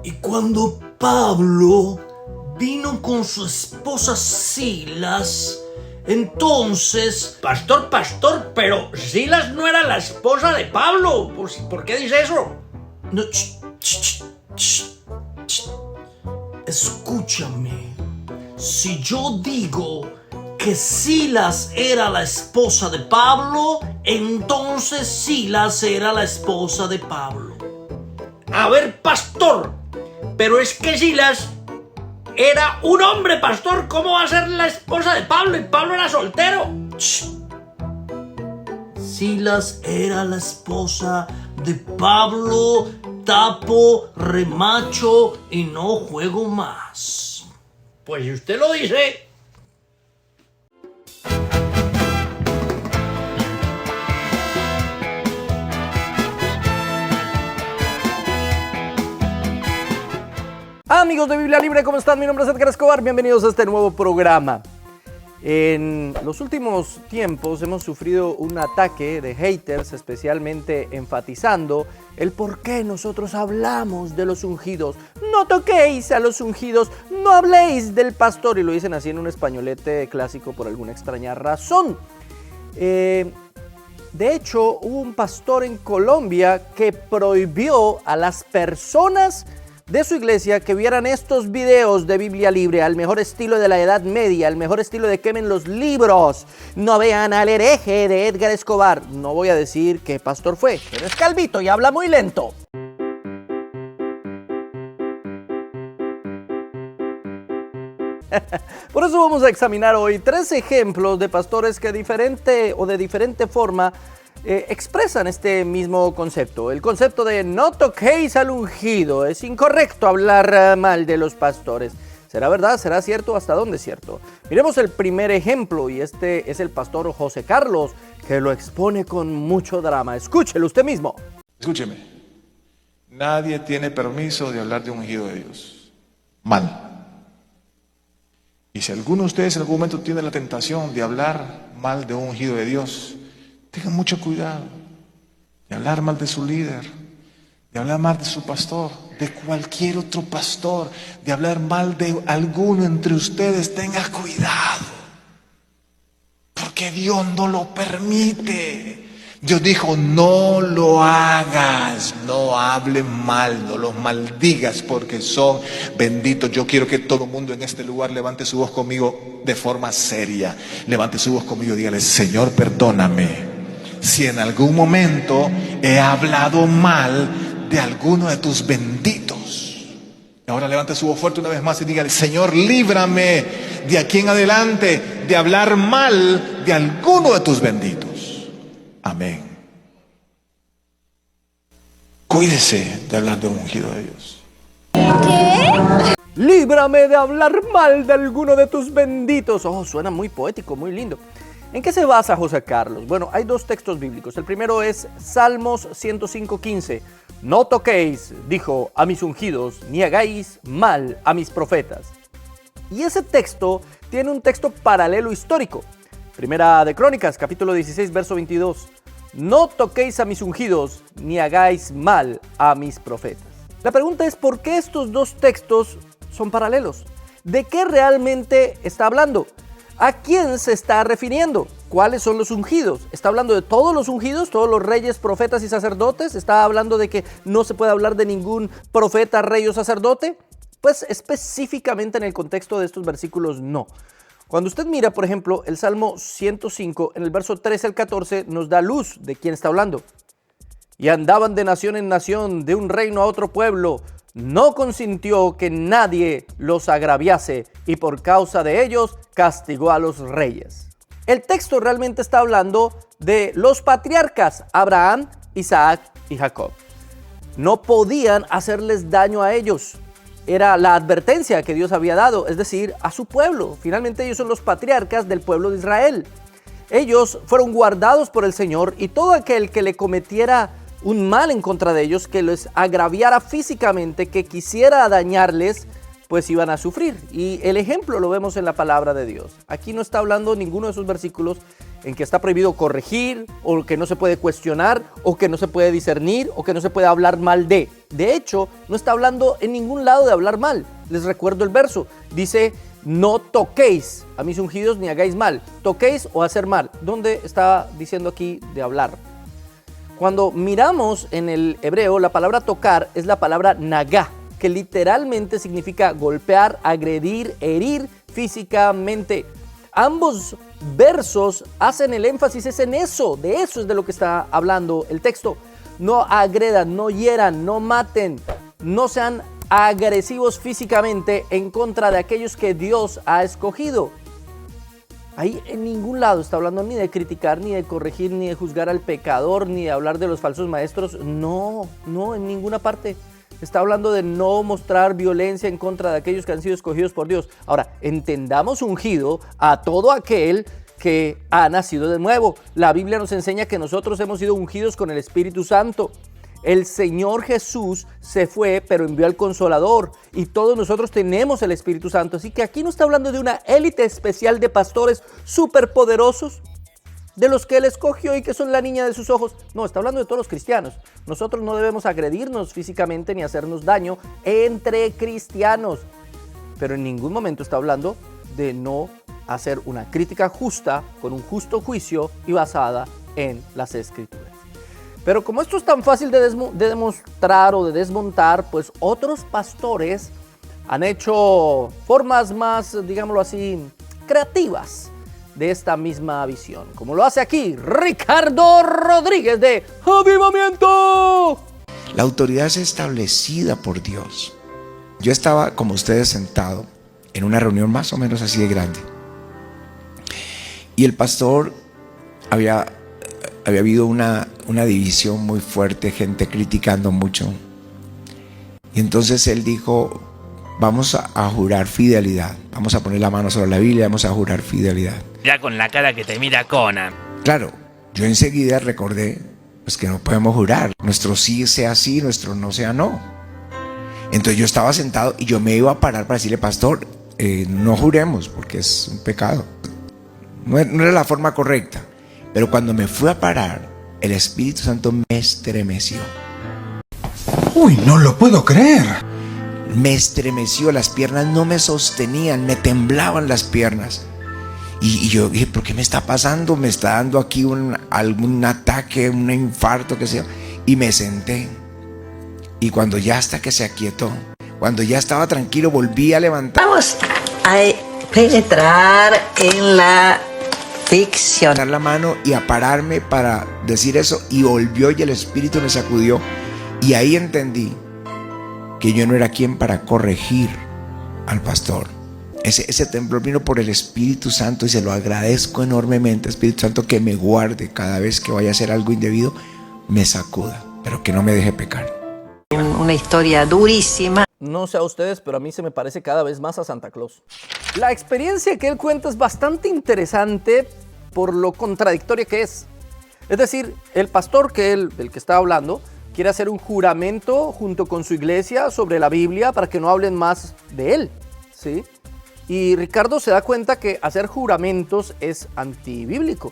Y cuando Pablo vino con su esposa Silas, entonces... Pastor, pero Silas no era la esposa de Pablo. ¿Por qué dice eso? No, Escúchame. Si yo digo que Silas era la esposa de Pablo, entonces Silas era la esposa de Pablo. A ver, pastor, pero es que Silas era un hombre, pastor. ¿Cómo va a ser la esposa de Pablo? Y Pablo era soltero. Silas era la esposa de Pablo. Tapo, remacho y no juego más. Pues si usted lo dice. Amigos de Biblia Libre, ¿cómo están? Mi nombre es Edgar Escobar, bienvenidos a este nuevo programa. En los últimos tiempos hemos sufrido un ataque de haters, especialmente enfatizando el por qué nosotros hablamos de los ungidos. No toquéis a los ungidos, no habléis del pastor, y lo dicen así en un españolete clásico por alguna extraña razón. De hecho, hubo un pastor en Colombia que prohibió a las personas de su iglesia que vieran estos videos de Biblia Libre al mejor estilo de la Edad Media, al mejor estilo de quemen los libros. No vean al hereje de Edgar Escobar. No voy a decir qué pastor fue, pero es calvito y habla muy lento. Por eso vamos a examinar hoy 3 ejemplos de pastores que de diferente forma expresan este mismo concepto. El concepto de no toquéis al ungido. Es incorrecto hablar mal de los pastores. ¿Será verdad? ¿Será cierto? ¿Hasta dónde es cierto? Miremos el primer ejemplo, y este es el pastor José Carlos, que lo expone con mucho drama. Escúchelo usted mismo. Escúcheme, nadie tiene permiso de hablar de un ungido de Dios. Mal. Y si alguno de ustedes en algún momento tiene la tentación de hablar mal de un ungido de Dios, tengan mucho cuidado de hablar mal de su líder, de hablar mal de su pastor, de cualquier otro pastor, de hablar mal de alguno entre ustedes. Tenga cuidado, porque Dios no lo permite. Dios dijo: no lo hagas, no hables mal, no los maldigas, porque son benditos. Yo quiero que todo el mundo en este lugar levante su voz conmigo de forma seria. Levante su voz conmigo y dígale: Señor, perdóname si en algún momento he hablado mal de alguno de tus benditos. Y ahora levante su voz fuerte una vez más y dígale: Señor, líbrame de aquí en adelante de hablar mal de alguno de tus benditos. Amén. Cuídese de hablar de un ungido de Dios. ¿Qué? Líbrame de hablar mal de alguno de tus benditos. Oh, suena muy poético, muy lindo. ¿En qué se basa José Carlos? Bueno, hay 2 textos bíblicos. El primero es Salmos 105:15. No toquéis, dijo, a mis ungidos, ni hagáis mal a mis profetas. Y ese texto tiene un texto paralelo histórico. Primera de Crónicas, capítulo 16, verso 22. No toquéis a mis ungidos, ni hagáis mal a mis profetas. La pregunta es, ¿por qué estos 2 textos son paralelos? ¿De qué realmente está hablando? ¿A quién se está refiriendo? ¿Cuáles son los ungidos? ¿Está hablando de todos los ungidos, todos los reyes, profetas y sacerdotes? ¿Está hablando de que no se puede hablar de ningún profeta, rey o sacerdote? Pues específicamente en el contexto de estos versículos, no. Cuando usted mira, por ejemplo, el Salmo 105, en el verso 13 al 14, nos da luz de quién está hablando. Y andaban de nación en nación, de un reino a otro pueblo. No consintió que nadie los agraviase, y por causa de ellos castigó a los reyes. El texto realmente está hablando de los patriarcas, Abraham, Isaac y Jacob. No podían hacerles daño a ellos. Era la advertencia que Dios había dado, es decir, a su pueblo. Finalmente ellos son los patriarcas del pueblo de Israel. Ellos fueron guardados por el Señor, y todo aquel que le cometiera un mal en contra de ellos, que les agraviara físicamente, que quisiera dañarles, pues iban a sufrir. Y el ejemplo lo vemos en la palabra de Dios. Aquí no está hablando ninguno de esos versículos en que está prohibido corregir, o que no se puede cuestionar, o que no se puede discernir, o que no se puede hablar mal de. De hecho, no está hablando en ningún lado de hablar mal. Les recuerdo el verso. Dice, no toquéis a mis ungidos ni hagáis mal. Toquéis o hacer mal. ¿Dónde está diciendo aquí de hablar? Cuando miramos en el hebreo, la palabra tocar es la palabra nagá, que literalmente significa golpear, agredir, herir físicamente. Ambos versos hacen el énfasis es en eso, de eso es de lo que está hablando el texto. No agredan, no hieran, no maten, no sean agresivos físicamente en contra de aquellos que Dios ha escogido. Ahí en ningún lado está hablando ni de criticar, ni de corregir, ni de juzgar al pecador, ni de hablar de los falsos maestros. No, en ninguna parte. Está hablando de no mostrar violencia en contra de aquellos que han sido escogidos por Dios. Ahora, entendamos ungido a todo aquel que ha nacido de nuevo. La Biblia nos enseña que nosotros hemos sido ungidos con el Espíritu Santo. El Señor Jesús se fue, pero envió al Consolador. Y todos nosotros tenemos el Espíritu Santo. Así que aquí no está hablando de una élite especial de pastores superpoderosos, de los que Él escogió y que son la niña de sus ojos. No, está hablando de todos los cristianos. Nosotros no debemos agredirnos físicamente ni hacernos daño entre cristianos. Pero en ningún momento está hablando de no hacer una crítica justa, con un justo juicio y basada en las Escrituras. Pero como esto es tan fácil de demostrar o de desmontar, pues otros pastores han hecho formas más, digámoslo así, creativas de esta misma visión, como lo hace aquí Ricardo Rodríguez de Avivamiento. La autoridad es establecida por Dios. Yo estaba, como ustedes, sentado en una reunión más o menos así de grande, y el pastor había habido una división muy fuerte, gente criticando mucho, y entonces él dijo, vamos a jurar fidelidad, vamos a poner la mano sobre la Biblia, vamos a jurar fidelidad. Ya con la cara que te mira Conan. Claro, yo enseguida recordé pues que no podemos jurar, nuestro sí sea sí, nuestro no sea no. Entonces yo estaba sentado y yo me iba a parar para decirle, pastor, no juremos porque es un pecado. No era la forma correcta. Pero cuando me fui a parar, el Espíritu Santo me estremeció. Uy, no lo puedo creer. Me estremeció, las piernas no me sostenían, me temblaban las piernas. Y yo dije, ¿pero qué me está pasando? Me está dando aquí algún ataque, un infarto, qué sé yo. Y me senté. Y cuando ya hasta que se aquietó, cuando ya estaba tranquilo, volví a levantar. Vamos a penetrar en la ficción. Dar la mano y a pararme para decir eso. Y volvió y el Espíritu me sacudió. Y ahí entendí que yo no era quien para corregir al pastor. Ese temblor vino por el Espíritu Santo y se lo agradezco enormemente, Espíritu Santo, que me guarde cada vez que vaya a hacer algo indebido, me sacuda, pero que no me deje pecar. Una historia durísima. No sé a ustedes, pero a mí se me parece cada vez más a Santa Claus. La experiencia que él cuenta es bastante interesante por lo contradictoria que es. Es decir, el pastor del que está hablando quiere hacer un juramento junto con su iglesia sobre la Biblia para que no hablen más de él, ¿sí? Y Ricardo se da cuenta que hacer juramentos es antibíblico,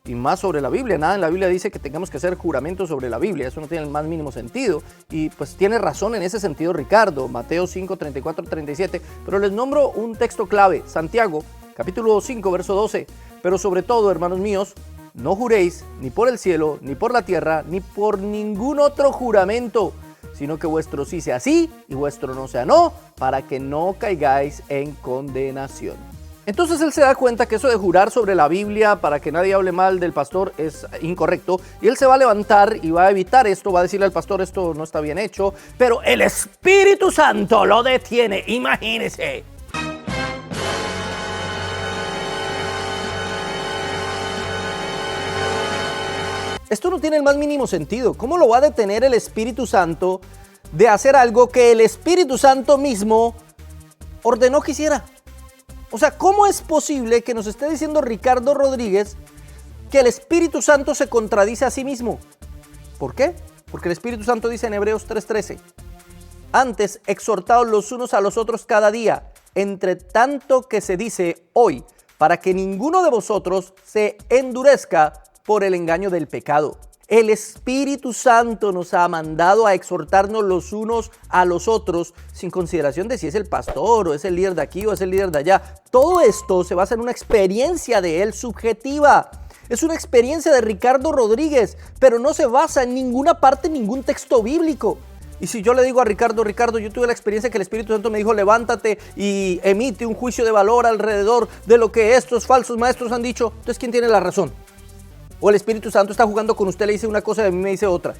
y más sobre la Biblia. Nada en la Biblia dice que tengamos que hacer juramentos sobre la Biblia, eso no tiene el más mínimo sentido, y pues tiene razón en ese sentido Ricardo, Mateo 5, 34, 37, pero les nombro un texto clave, Santiago, capítulo 5, verso 12, pero sobre todo, hermanos míos, no juréis ni por el cielo, ni por la tierra, ni por ningún otro juramento, sino que vuestro sí sea sí y vuestro no sea no, para que no caigáis en condenación. Entonces él se da cuenta que eso de jurar sobre la Biblia para que nadie hable mal del pastor es incorrecto, y él se va a levantar y va a evitar esto, va a decirle al pastor, esto no está bien hecho, pero el Espíritu Santo lo detiene, imagínese. Esto no tiene el más mínimo sentido. ¿Cómo lo va a detener el Espíritu Santo de hacer algo que el Espíritu Santo mismo ordenó que hiciera? O sea, ¿cómo es posible que nos esté diciendo Ricardo Rodríguez que el Espíritu Santo se contradice a sí mismo? ¿Por qué? Porque el Espíritu Santo dice en Hebreos 3:13, antes exhortaos los unos a los otros cada día, entre tanto que se dice hoy, para que ninguno de vosotros se endurezca por el engaño del pecado. El Espíritu Santo nos ha mandado a exhortarnos los unos a los otros sin consideración de si es el pastor o es el líder de aquí o es el líder de allá. Todo esto se basa en una experiencia de él subjetiva. Es una experiencia de Ricardo Rodríguez, pero no se basa en ninguna parte, en ningún texto bíblico. Y si yo le digo a Ricardo, yo tuve la experiencia que el Espíritu Santo me dijo, levántate y emite un juicio de valor alrededor de lo que estos falsos maestros han dicho, entonces ¿quién tiene la razón? O el Espíritu Santo está jugando con usted, le dice una cosa y a mí me dice otra.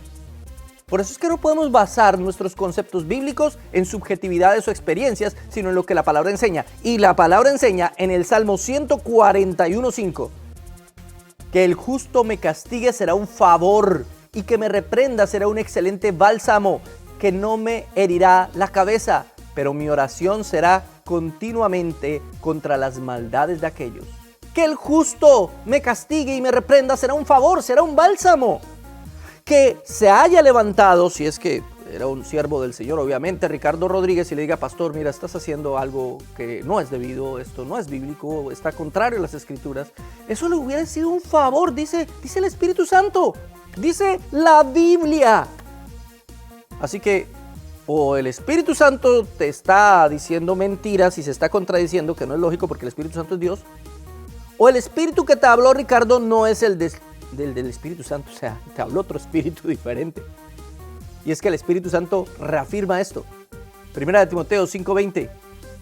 Por eso es que no podemos basar nuestros conceptos bíblicos en subjetividades o experiencias, sino en lo que la palabra enseña. Y la palabra enseña en el Salmo 141:5, que el justo me castigue será un favor y que me reprenda será un excelente bálsamo, que no me herirá la cabeza, pero mi oración será continuamente contra las maldades de aquellos. Que el justo me castigue y me reprenda será un favor, será un bálsamo. Que se haya levantado, si es que era un siervo del Señor, obviamente, Ricardo Rodríguez, y le diga, pastor, mira, estás haciendo algo que no es debido, esto no es bíblico, está contrario a las Escrituras. Eso le hubiera sido un favor, dice el Espíritu Santo, dice la Biblia. Así que o el Espíritu Santo te está diciendo mentiras y se está contradiciendo, que no es lógico porque el Espíritu Santo es Dios, o el Espíritu que te habló, Ricardo, no es el del Espíritu Santo, o sea, te habló otro espíritu diferente. Y es que el Espíritu Santo reafirma esto. Primera de Timoteo 5:20,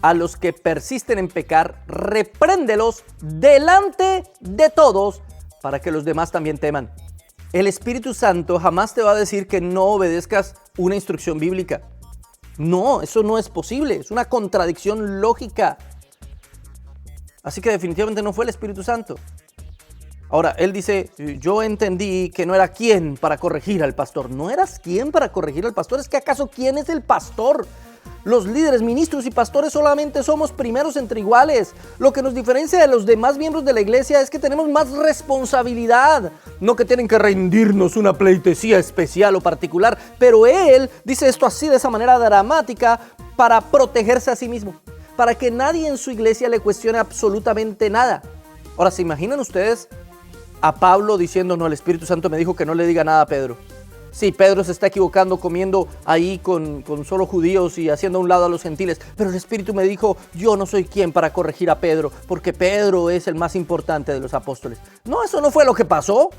a los que persisten en pecar, repréndelos delante de todos para que los demás también teman. El Espíritu Santo jamás te va a decir que no obedezcas una instrucción bíblica. No, eso no es posible, es una contradicción lógica. Así que definitivamente no fue el Espíritu Santo. Ahora, él dice, yo entendí que no era quien para corregir al pastor. ¿No eras quien para corregir al pastor? ¿Es que acaso quién es el pastor? Los líderes, ministros y pastores solamente somos primeros entre iguales. Lo que nos diferencia de los demás miembros de la iglesia es que tenemos más responsabilidad. No que tienen que rendirnos una pleitesía especial o particular. Pero él dice esto así, de esa manera dramática, para protegerse a sí mismo. Para que nadie en su iglesia le cuestione absolutamente nada. Ahora, ¿se imaginan ustedes a Pablo diciendo, no, el Espíritu Santo me dijo que no le diga nada a Pedro? Sí, Pedro se está equivocando comiendo ahí con solo judíos y haciendo a un lado a los gentiles, pero el Espíritu me dijo, yo no soy quien para corregir a Pedro, porque Pedro es el más importante de los apóstoles. No, eso no fue lo que pasó.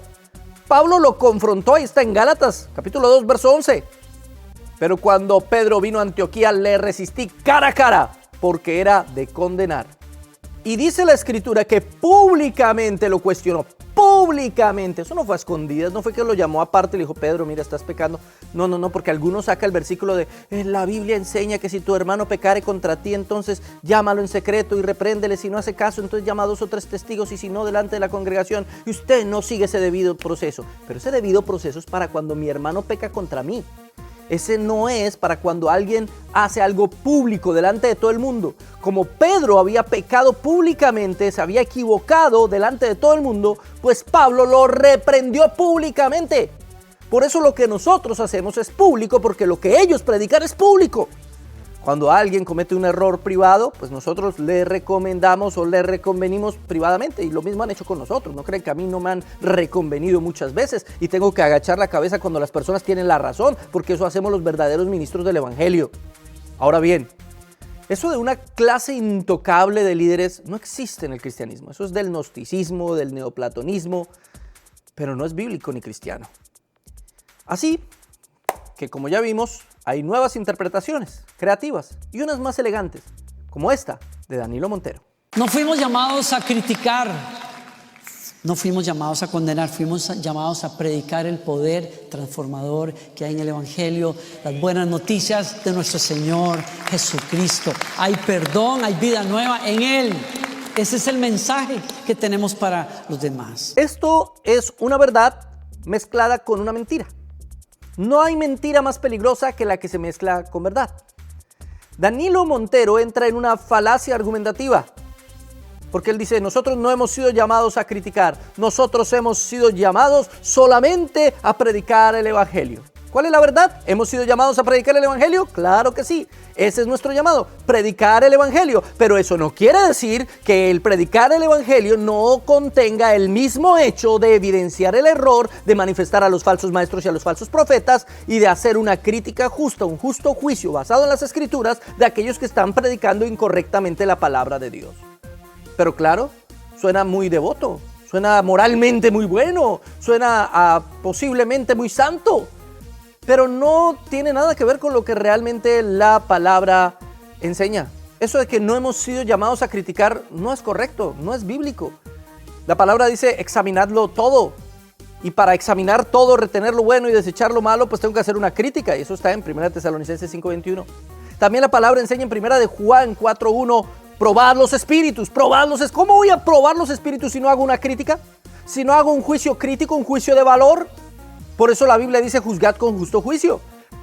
Pablo lo confrontó, ahí está en Gálatas, capítulo 2, verso 11. Pero cuando Pedro vino a Antioquía, le resistí cara a cara, porque era de condenar. Y dice la Escritura que públicamente lo cuestionó. Públicamente, eso no fue a escondidas, no fue que lo llamó aparte y le dijo, Pedro, mira, estás pecando. No, porque algunos saca el versículo de la Biblia enseña que si tu hermano pecare contra ti, entonces llámalo en secreto y repréndele. Si no hace caso, entonces llama a 2 o 3 testigos, y si no, delante de la congregación. Y usted no sigue ese debido proceso. Pero ese debido proceso es para cuando mi hermano peca contra mí. Ese no es para cuando alguien hace algo público delante de todo el mundo. Como Pedro había pecado públicamente, se había equivocado delante de todo el mundo, pues Pablo lo reprendió públicamente. Por eso lo que nosotros hacemos es público, porque lo que ellos predican es público. Cuando alguien comete un error privado, pues nosotros le recomendamos o le reconvenimos privadamente, y lo mismo han hecho con nosotros. No creen que a mí no me han reconvenido muchas veces y tengo que agachar la cabeza cuando las personas tienen la razón, porque eso hacemos los verdaderos ministros del Evangelio. Ahora bien, eso de una clase intocable de líderes no existe en el cristianismo. Eso es del gnosticismo, del neoplatonismo, pero no es bíblico ni cristiano. Así que, como ya vimos, hay nuevas interpretaciones creativas y unas más elegantes, como esta de Danilo Montero. No fuimos llamados a criticar, no fuimos llamados a condenar, fuimos llamados a predicar el poder transformador que hay en el Evangelio, las buenas noticias de nuestro Señor Jesucristo. Hay perdón, hay vida nueva en Él. Ese es el mensaje que tenemos para los demás. Esto es una verdad mezclada con una mentira. No hay mentira más peligrosa que la que se mezcla con verdad. Danilo Montero entra en una falacia argumentativa, porque él dice, nosotros no hemos sido llamados a criticar, nosotros hemos sido llamados solamente a predicar el Evangelio. ¿Cuál es la verdad? ¿Hemos sido llamados a predicar el Evangelio? Claro que sí. Ese es nuestro llamado, predicar el Evangelio. Pero eso no quiere decir que el predicar el Evangelio no contenga el mismo hecho de evidenciar el error, de manifestar a los falsos maestros y a los falsos profetas y de hacer una crítica justa, un justo juicio basado en las Escrituras de aquellos que están predicando incorrectamente la palabra de Dios. Pero claro, suena muy devoto, suena moralmente muy bueno, suena posiblemente muy santo, pero no tiene nada que ver con lo que realmente la palabra enseña. Eso de que no hemos sido llamados a criticar no es correcto, no es bíblico. La palabra dice examinadlo todo, y para examinar todo, retener lo bueno y desechar lo malo, pues tengo que hacer una crítica, y eso está en 1 Tesalonicenses 5:21. También la palabra enseña en 1 de Juan 4:1, probad los espíritus, probadlos. ¿Cómo voy a probar los espíritus si no hago una crítica? Si no hago un juicio crítico, un juicio de valor. Por eso la Biblia dice juzgad con justo juicio.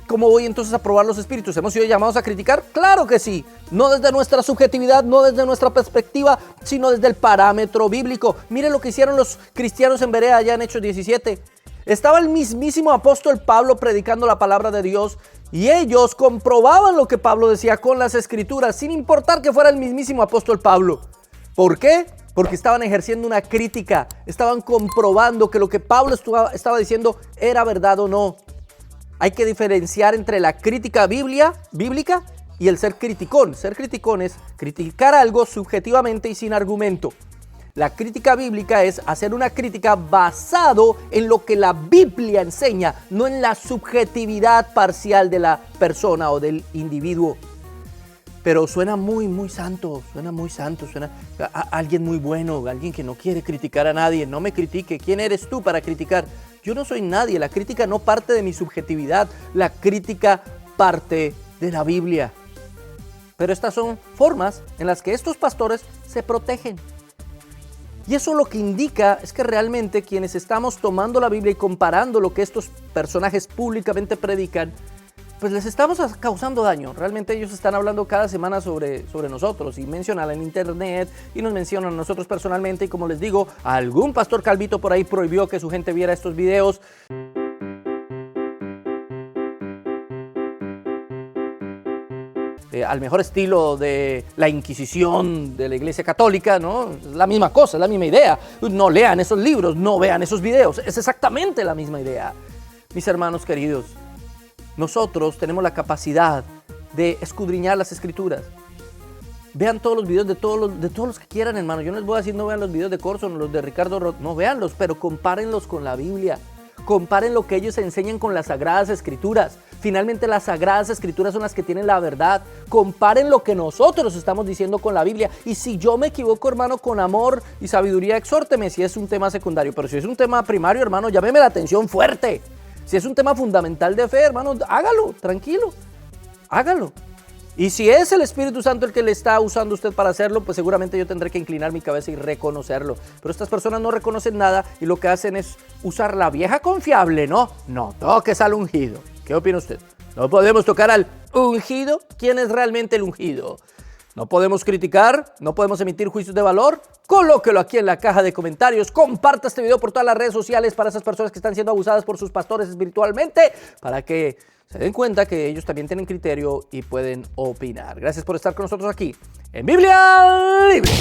¿Cómo voy entonces a probar los espíritus? ¿Hemos sido llamados a criticar? Claro que sí. No desde nuestra subjetividad, no desde nuestra perspectiva, sino desde el parámetro bíblico. Mire lo que hicieron los cristianos en Berea allá en Hechos 17. Estaba el mismísimo apóstol Pablo predicando la palabra de Dios y ellos comprobaban lo que Pablo decía con las Escrituras, sin importar que fuera el mismísimo apóstol Pablo. ¿Por qué? Porque estaban ejerciendo una crítica, estaban comprobando que lo que Pablo estaba diciendo era verdad o no. Hay que diferenciar entre la crítica bíblica y el ser criticón. Ser criticón es criticar algo subjetivamente y sin argumento. La crítica bíblica es hacer una crítica basado en lo que la Biblia enseña, no en la subjetividad parcial de la persona o del individuo. Pero suena muy santo, suena a alguien muy bueno, alguien que no quiere criticar a nadie. No me critique, ¿quién eres tú para criticar? Yo no soy nadie, la crítica no parte de mi subjetividad, la crítica parte de la Biblia. Pero estas son formas en las que estos pastores se protegen. Y eso lo que indica es que realmente quienes estamos tomando la Biblia y comparando lo que estos personajes públicamente predican, pues les estamos causando daño. Realmente ellos están hablando cada semana sobre nosotros y mencionan en internet y nos mencionan a nosotros personalmente. Y como les digo, algún pastor calvito por ahí prohibió que su gente viera estos videos. Al mejor estilo de la Inquisición de la Iglesia Católica, ¿no? Es la misma cosa, es la misma idea. No lean esos libros, no vean esos videos. Es exactamente la misma idea. Mis hermanos queridos, nosotros tenemos la capacidad de escudriñar las Escrituras. Vean todos los videos de todos los que quieran, hermano. Yo no les voy a decir no vean los videos de Corson, los de Ricardo Roth, no véanlos, pero compárenlos con la Biblia. Comparen lo que ellos enseñan con las Sagradas Escrituras. Finalmente las Sagradas Escrituras son las que tienen la verdad. Comparen lo que nosotros estamos diciendo con la Biblia. Y si yo me equivoco, hermano, con amor y sabiduría, exhórteme si es un tema secundario. Pero si es un tema primario, hermano, llámeme la atención fuerte. Si es un tema fundamental de fe, hermano, hágalo, tranquilo, hágalo. Y si es el Espíritu Santo el que le está usando a usted para hacerlo, pues seguramente yo tendré que inclinar mi cabeza y reconocerlo. Pero estas personas no reconocen nada y lo que hacen es usar la vieja confiable, ¿no? No toques al ungido. ¿Qué opina usted? ¿No podemos tocar al ungido? ¿Quién es realmente el ungido? No podemos criticar, no podemos emitir juicios de valor. Colóquelo aquí en la caja de comentarios. Comparta este video por todas las redes sociales para esas personas que están siendo abusadas por sus pastores espiritualmente, para que se den cuenta que ellos también tienen criterio y pueden opinar. Gracias por estar con nosotros aquí en Biblia Libre.